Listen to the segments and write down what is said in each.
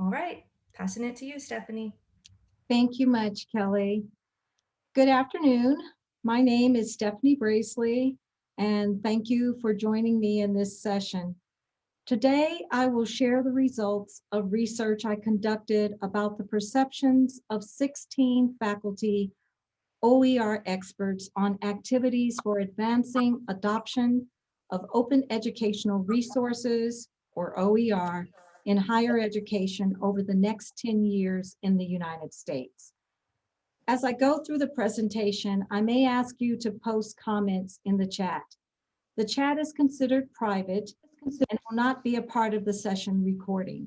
All right, passing it to you, Stephanie. Thank you much, Kelly. Good afternoon. My name is Stephanie Bracely, and thank you for joining me in this session. Today, I will share the results of research I conducted about the perceptions of 16 faculty OER experts on activities for advancing adoption of open educational resources, or OER, in higher education over the next 10 years in the United States. As I go through the presentation, I may ask you to post comments in the chat. The chat is considered private and will not be a part of the session recording.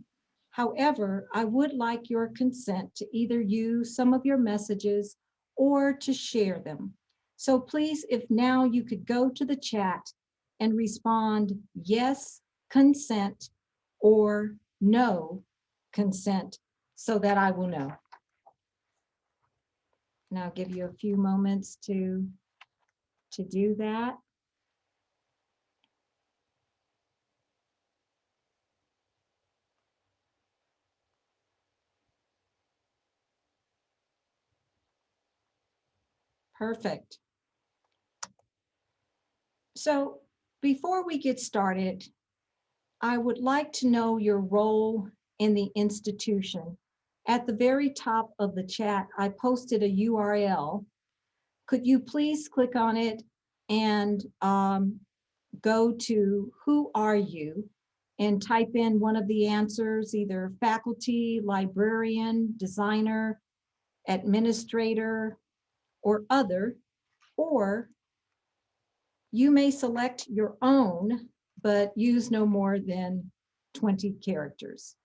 However, I would like your consent to either use some of your messages or to share them. So please, if now you could go to the chat and respond yes, consent, or no, consent, so that I will know. And I'll give you a few moments to do that. Perfect. So before we get started, I would like to know your role in the institution. At the very top of the chat, I posted a URL. Could you please click on it and go to who are you and type in one of the answers, either faculty, librarian, designer, administrator, or other, or you may select your own, but use no more than 20 characters.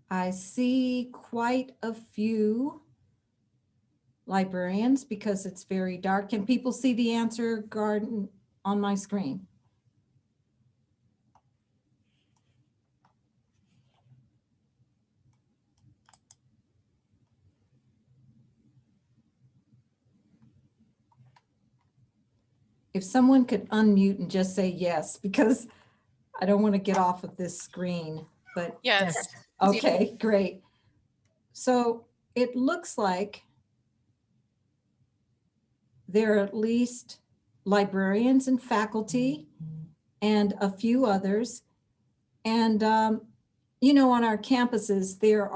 I see quite a few librarians because it's very dark. Can people see the answer garden on my screen? If someone could unmute and just say yes, because I don't want to get off of this screen, but Yes. okay, great. So it looks like there are at least librarians and faculty and a few others. And, you know, on our campuses, there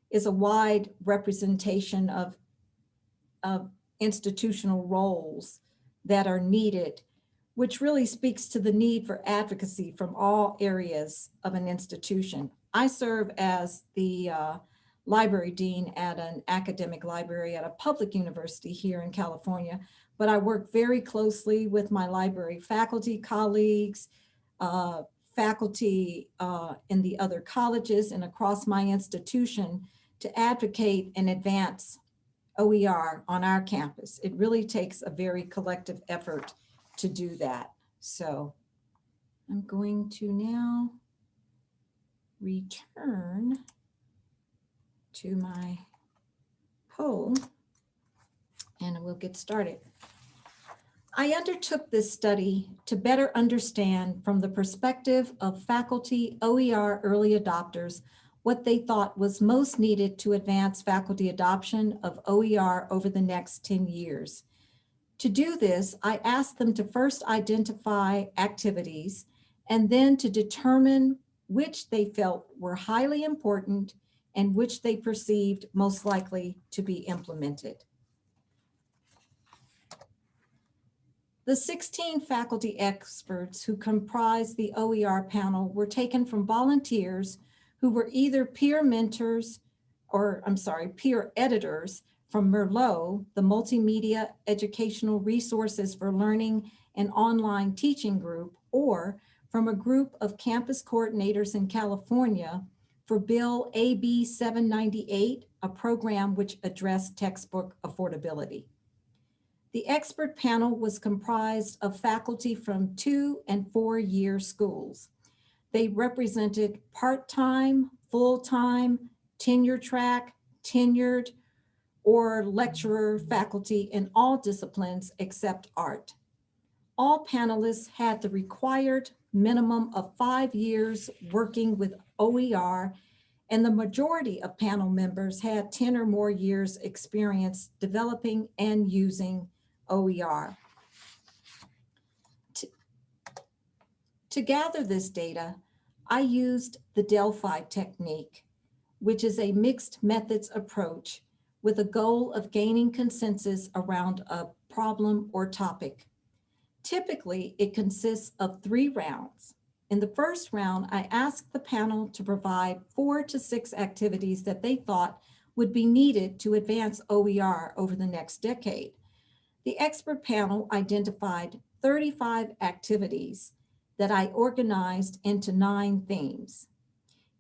is a wide representation of institutional roles that are needed, which really speaks to the need for advocacy from all areas of an institution. I serve as the library dean at an academic library at a public university here in California, but I work very closely with my library faculty colleagues, faculty in the other colleges and across my institution to advocate and advance OER on our campus. It really takes a very collective effort to do that. So I'm going to now return to my poll and we'll get started. I undertook this study to better understand from the perspective of faculty OER early adopters what they thought was most needed to advance faculty adoption of OER over the next 10 years. To do this, I asked them to first identify activities and then to determine which they felt were highly important and which they perceived most likely to be implemented. The 16 faculty experts who comprised the OER panel were taken from volunteers who were either peer mentors or, peer editors from Merlot, the Multimedia Educational Resources for Learning and Online Teaching Group, or from a group of campus coordinators in California for Bill AB 798, a program which addressed textbook affordability. The expert panel was comprised of faculty from 2 and 4-year schools. They represented part-time, full-time, tenure track, tenured, or lecturer faculty in all disciplines except art. All panelists had the required minimum of 5 years working with OER, and the majority of panel members had 10 or more years experience developing and using OER. To gather this data, I used the Delphi technique, which is a mixed methods approach with a goal of gaining consensus around a problem or topic. Typically, it consists of 3 rounds. In the first round, I asked the panel to provide 4 to 6 activities that they thought would be needed to advance OER over the next decade. The expert panel identified 35 activities that I organized into 9 themes.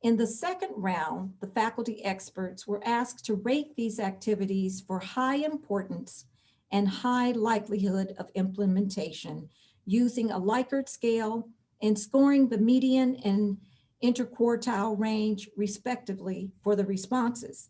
In the second round, the faculty experts were asked to rate these activities for high importance and high likelihood of implementation using a Likert scale and scoring the median and interquartile range respectively for the responses.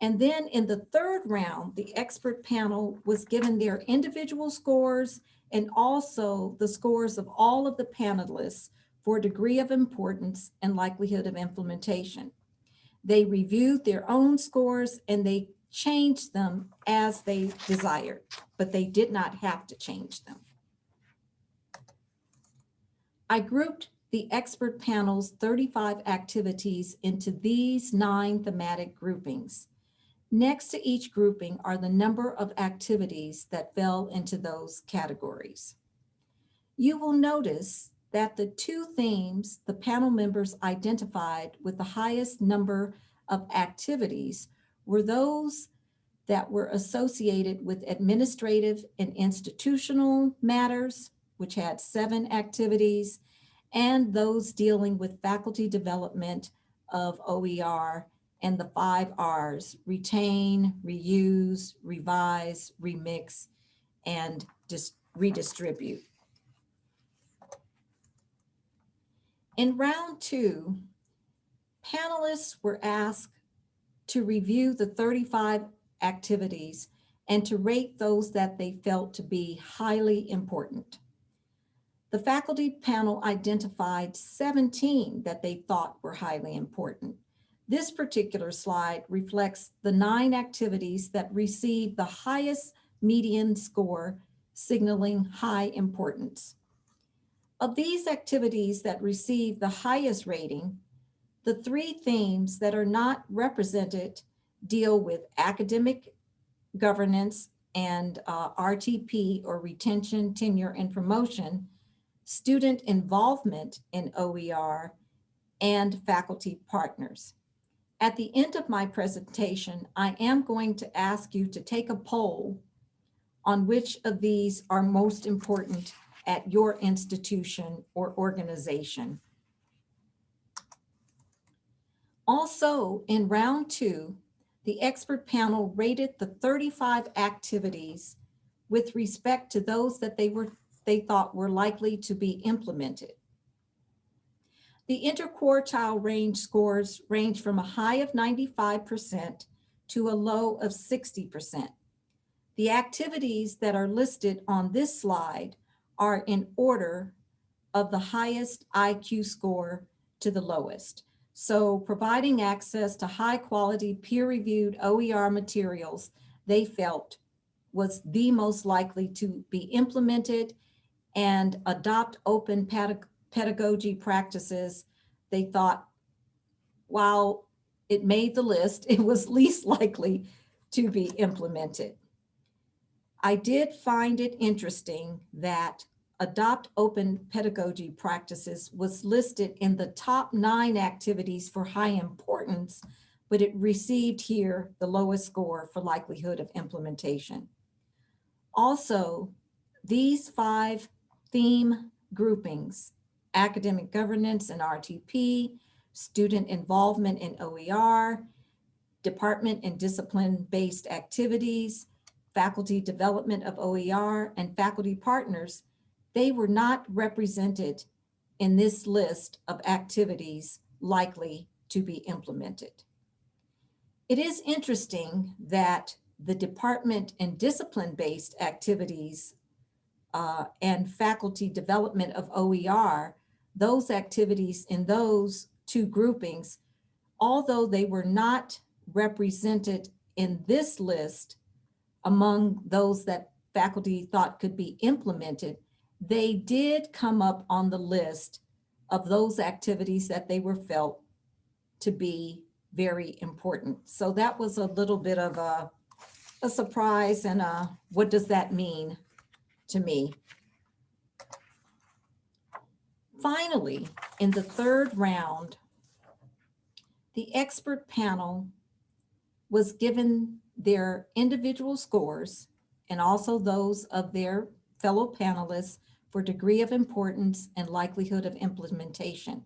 And then in the third round, the expert panel was given their individual scores and also the scores of all of the panelists for degree of importance and likelihood of implementation. They reviewed their own scores and they changed them as they desired, but they did not have to change them. I grouped the expert panel's 35 activities into these 9 thematic groupings. Next to each grouping are the number of activities that fell into those categories. You will notice that the 2 themes the panel members identified with the highest number of activities were those that were associated with administrative and institutional matters, which had 7 activities, and those dealing with faculty development of OER and the 5 R's: retain, reuse, revise, remix, and redistribute. In round 2, panelists were asked to review the 35 activities and to rate those that they felt to be highly important. The faculty panel identified 17 that they thought were highly important. This particular slide reflects the 9 activities that received the highest median score, signaling high importance. Of these activities that received the highest rating, the 3 themes that are not represented deal with academic governance and RTP, or retention, tenure, and promotion, student involvement in OER, and faculty partners. At the end of my presentation, I am going to ask you to take a poll on which of these are most important at your institution or organization. Also, in round 2, the expert panel rated the 35 activities with respect to those that they thought were likely to be implemented. The interquartile range scores range from a high of 95% to a low of 60%. The activities that are listed on this slide are in order of the highest IQ score to the lowest. So providing access to high quality peer-reviewed OER materials they felt was the most likely to be implemented, and adopt open pedagogy practices, they thought, while it made the list, it was least likely to be implemented. I did find it interesting that adopt open pedagogy practices was listed in the top 9 activities for high importance, but it received here the lowest score for likelihood of implementation. Also, these 5 theme groupings: academic governance and RTP, student involvement in OER, department and discipline-based activities, faculty development of OER, and faculty partners, they were not represented in this list of activities likely to be implemented. It is interesting that the department and discipline-based activities and faculty development of OER, those activities in those two groupings, although they were not represented in this list among those that faculty thought could be implemented, they did come up on the list of those activities that they were felt to be very important. So that was a little bit of a surprise and what does that mean to me? Finally, in the third round, the expert panel was given their individual scores and also those of their fellow panelists for degree of importance and likelihood of implementation.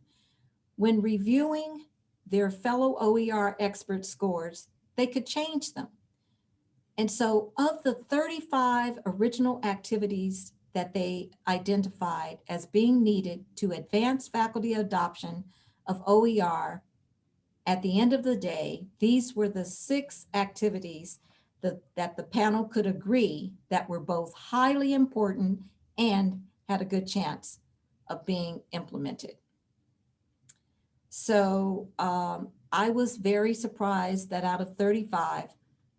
When reviewing their fellow OER expert scores, they could change them. And so of the 35 original activities that they identified as being needed to advance faculty adoption of OER, at the end of the day, these were the 6 activities that the panel could agree that were both highly important and had a good chance of being implemented. So I was very surprised that out of 35,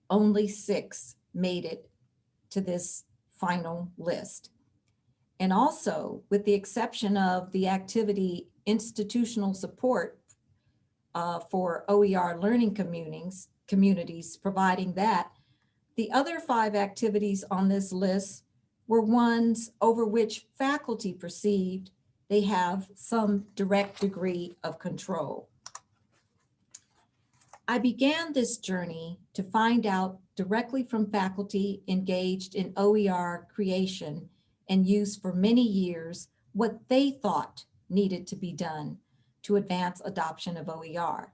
only 6 made it to this final list. And also, with the exception of the activity institutional support for OER learning communities, providing that, the other 5 activities on this list were ones over which faculty perceived they have some direct degree of control. I began this journey to find out directly from faculty engaged in OER creation and use for many years what they thought needed to be done to advance adoption of OER.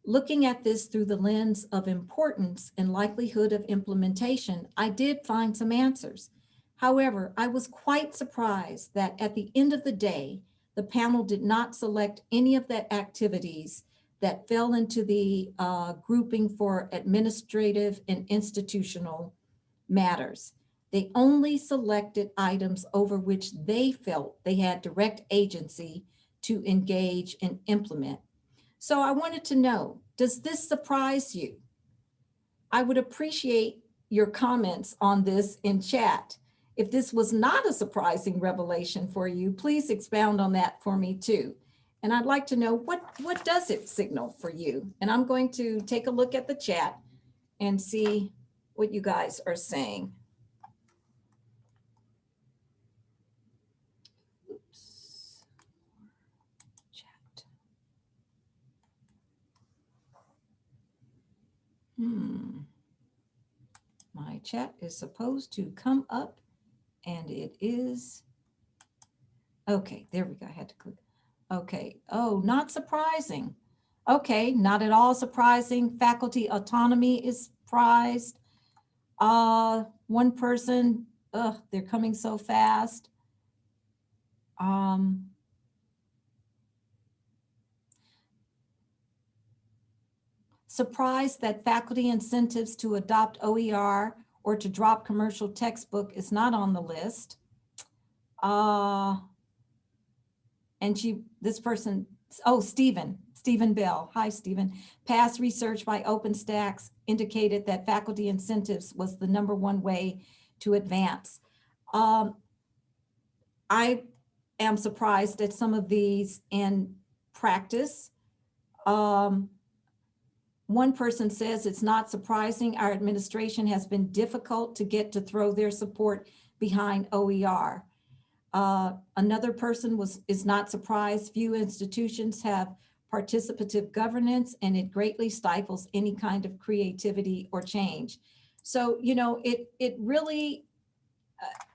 Looking at this through the lens of importance and likelihood of implementation, I did find some answers. However, I was quite surprised that at the end of the day, the panel did not select any of the activities that fell into the grouping for administrative and institutional matters. They only selected items over which they felt they had direct agency to engage and implement. So I wanted to know, does this surprise you? I would appreciate your comments on this in chat. If this was not a surprising revelation for you, please expound on that for me too. And I'd like to know what does it signal for you? And I'm going to take a look at the chat and see what you guys are saying. Oops. Chat. My chat is supposed to come up and it is. Okay, there we go. I had to click. Okay. Oh, not surprising. Okay, not at all surprising. Faculty autonomy is prized. One person, they're coming so fast. Surprised that faculty incentives to adopt OER or to drop commercial textbook is not on the list. And this person, oh, Stephen Bell. Hi, Stephen. Past research by OpenStax indicated that faculty incentives was the #1 way to advance. I am surprised at some of these in practice. One person says it's not surprising our administration has been difficult to get to throw their support behind OER. Another person is not surprised few institutions have participative governance and it greatly stifles any kind of creativity or change. So, you know, it really,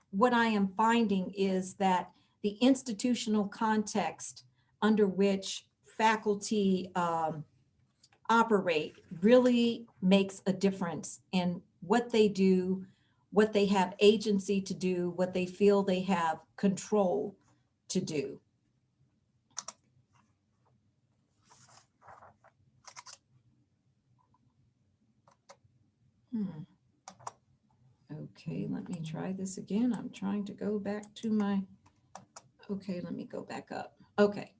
what I am finding is that the institutional context under which faculty operate really makes a difference in what they do, what they have agency to do, what they feel they have control to do. Okay, let me try this again. I'm trying to go back to my, okay, let me go back up. Okay.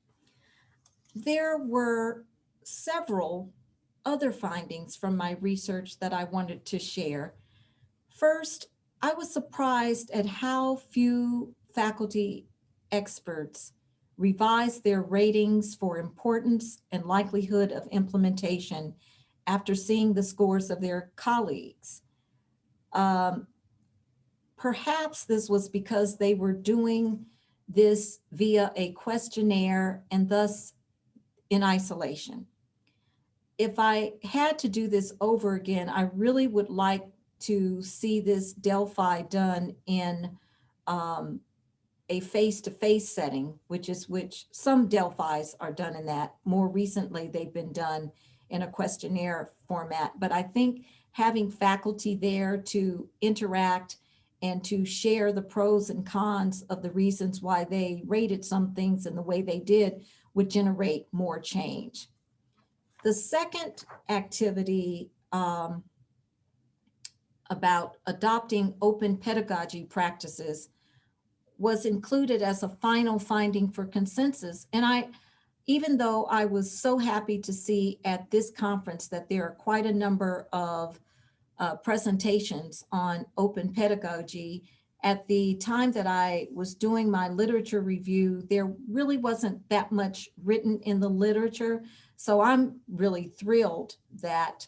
There were several other findings from my research that I wanted to share. First, I was surprised at how few faculty experts revised their ratings for importance and likelihood of implementation after seeing the scores of their colleagues. Perhaps this was because they were doing this via a questionnaire and thus in isolation. If I had to do this over again, I really would like to see this Delphi done in a face-to-face setting, which some Delphis are done in that. More recently, they've been done in a questionnaire format. But I think having faculty there to interact and to share the pros and cons of the reasons why they rated some things in the way they did would generate more change. The second activity about adopting open pedagogy practices was included as a final finding for consensus. And even though I was so happy to see at this conference that there are quite a number of presentations on open pedagogy, at the time that I was doing my literature review, there really wasn't that much written in the literature. So I'm really thrilled that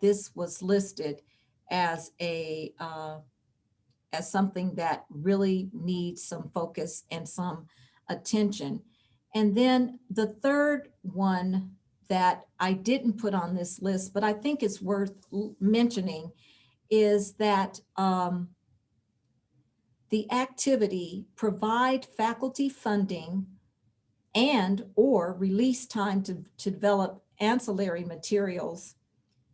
this was listed as as something that really needs some focus and some attention. And then the third one that I didn't put on this list, but I think it's worth mentioning, is that the activity provide faculty funding and or release time to develop ancillary materials,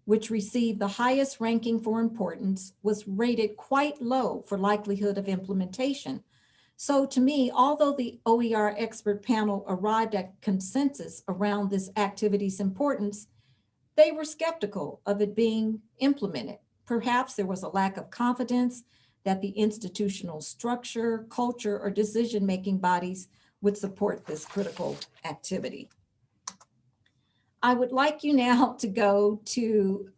which received the highest ranking for importance, was rated quite low for likelihood of implementation. So to me, although the OER expert panel arrived at consensus around this activity's importance, they were skeptical of it being implemented. Perhaps there was a lack of confidence that the institutional structure, culture, or decision-making bodies would support this critical activity. I would like you now to go to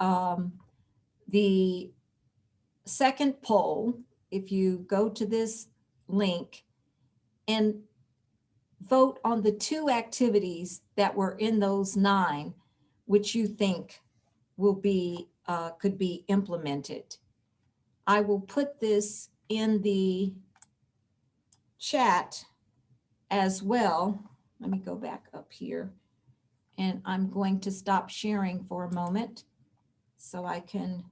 the second poll. If you go to this link and vote on the 2 activities that were in those 9, which you think will be could be implemented. I will put this in the chat as well. Let me go back up here, and I'm going to stop sharing for a moment so I can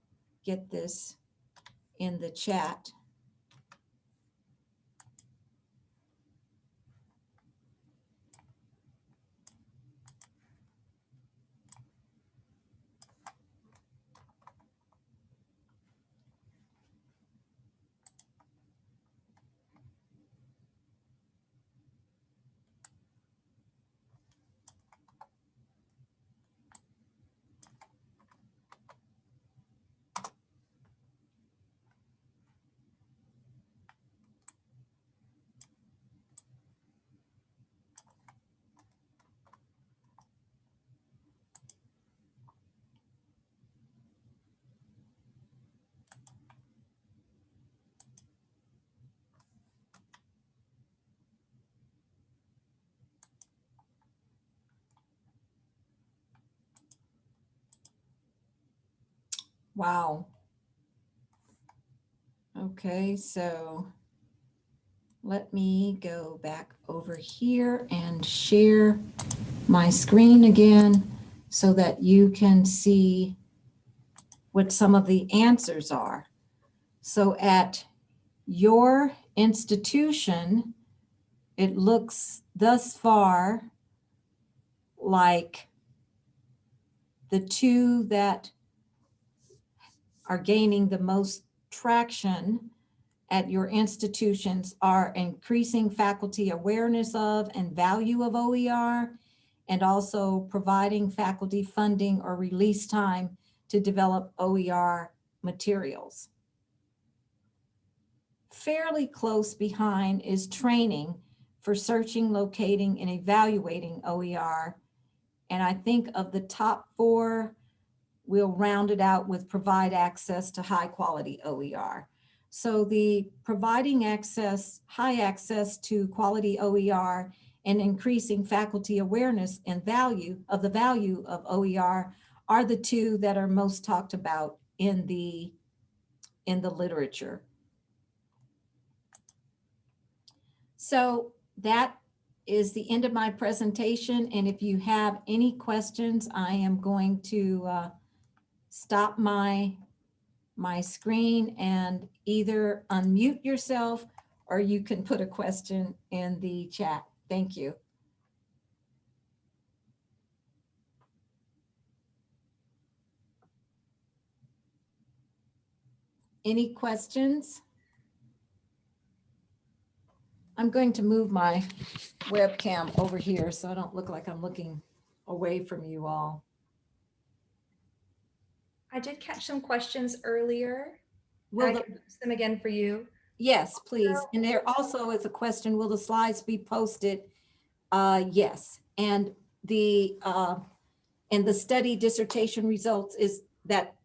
get this in the chat. Wow. Okay, so let me go back over here and share my screen again so that you can see what some of the answers are. So at your institution, it looks thus far like the 2 that are gaining the most traction at your institutions are increasing faculty awareness of and value of OER, and also providing faculty funding or release time to develop OER materials. Fairly close behind is training for searching, locating, and evaluating OER. And I think of the top four, we'll round it out with provide access to high quality OER. So the providing access, high access to quality OER and increasing faculty awareness and value of OER are the two that are most talked about in the literature. So that is the end of my presentation. And if you have any questions, I am going to stop my screen and either unmute yourself or you can put a question in the chat. Thank you. Any questions? I'm going to move my webcam over here so I don't look like I'm looking away from you all. I did catch some questions earlier. Will I can post them again for you. Yes, please. And there also is a question, will the slides be posted? Yes. And the study dissertation results is that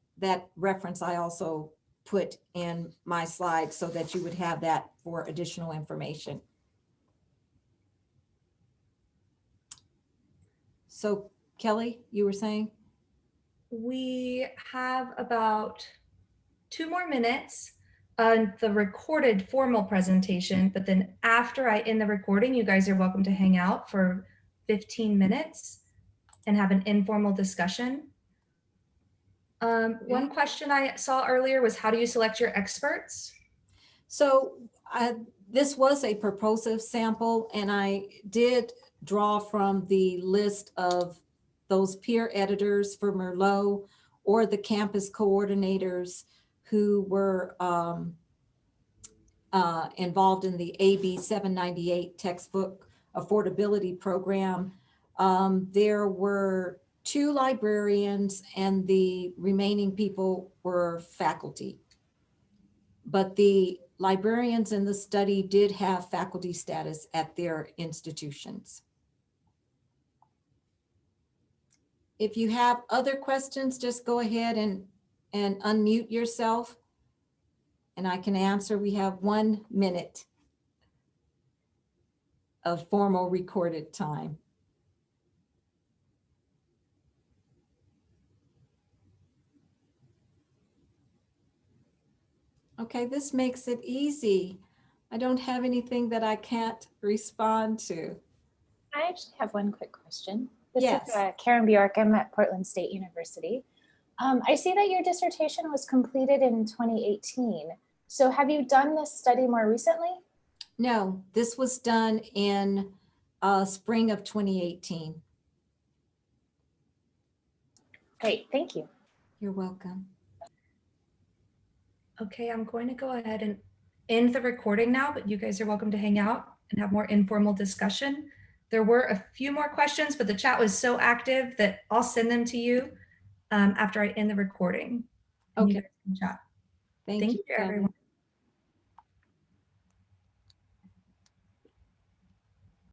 reference I also put in my slide so that you would have that for additional information. So Kelly, you were saying? We have about 2 more minutes on the recorded formal presentation, but then after I end the recording, you guys are welcome to hang out for 15 minutes and have an informal discussion. One question I saw earlier was, how do you select your experts? So this was a purposive sample, and I did draw from the list of those peer editors for Merlot or the campus coordinators who were involved in the AB 798 textbook affordability program. There were 2 librarians and the remaining people were faculty. But the librarians in the study did have faculty status at their institutions. If you have other questions, just go ahead and unmute yourself and I can answer. We have 1 minute of formal recorded time. Okay, this makes it easy. I don't have anything that I can't respond to. I actually have one quick question. This Yes. is Karen Bjork. I'm at Portland State University. I see that your dissertation was completed in 2018. So have you done this study more recently? No, this was done in spring of 2018. Great, thank you. You're welcome. Okay, I'm going to go ahead and end the recording now, but you guys are welcome to hang out and have more informal discussion. There were a few more questions, but the chat was so active that I'll send them to you after I end the recording. Okay. You guys can chat. Thank Thank you, you, everyone.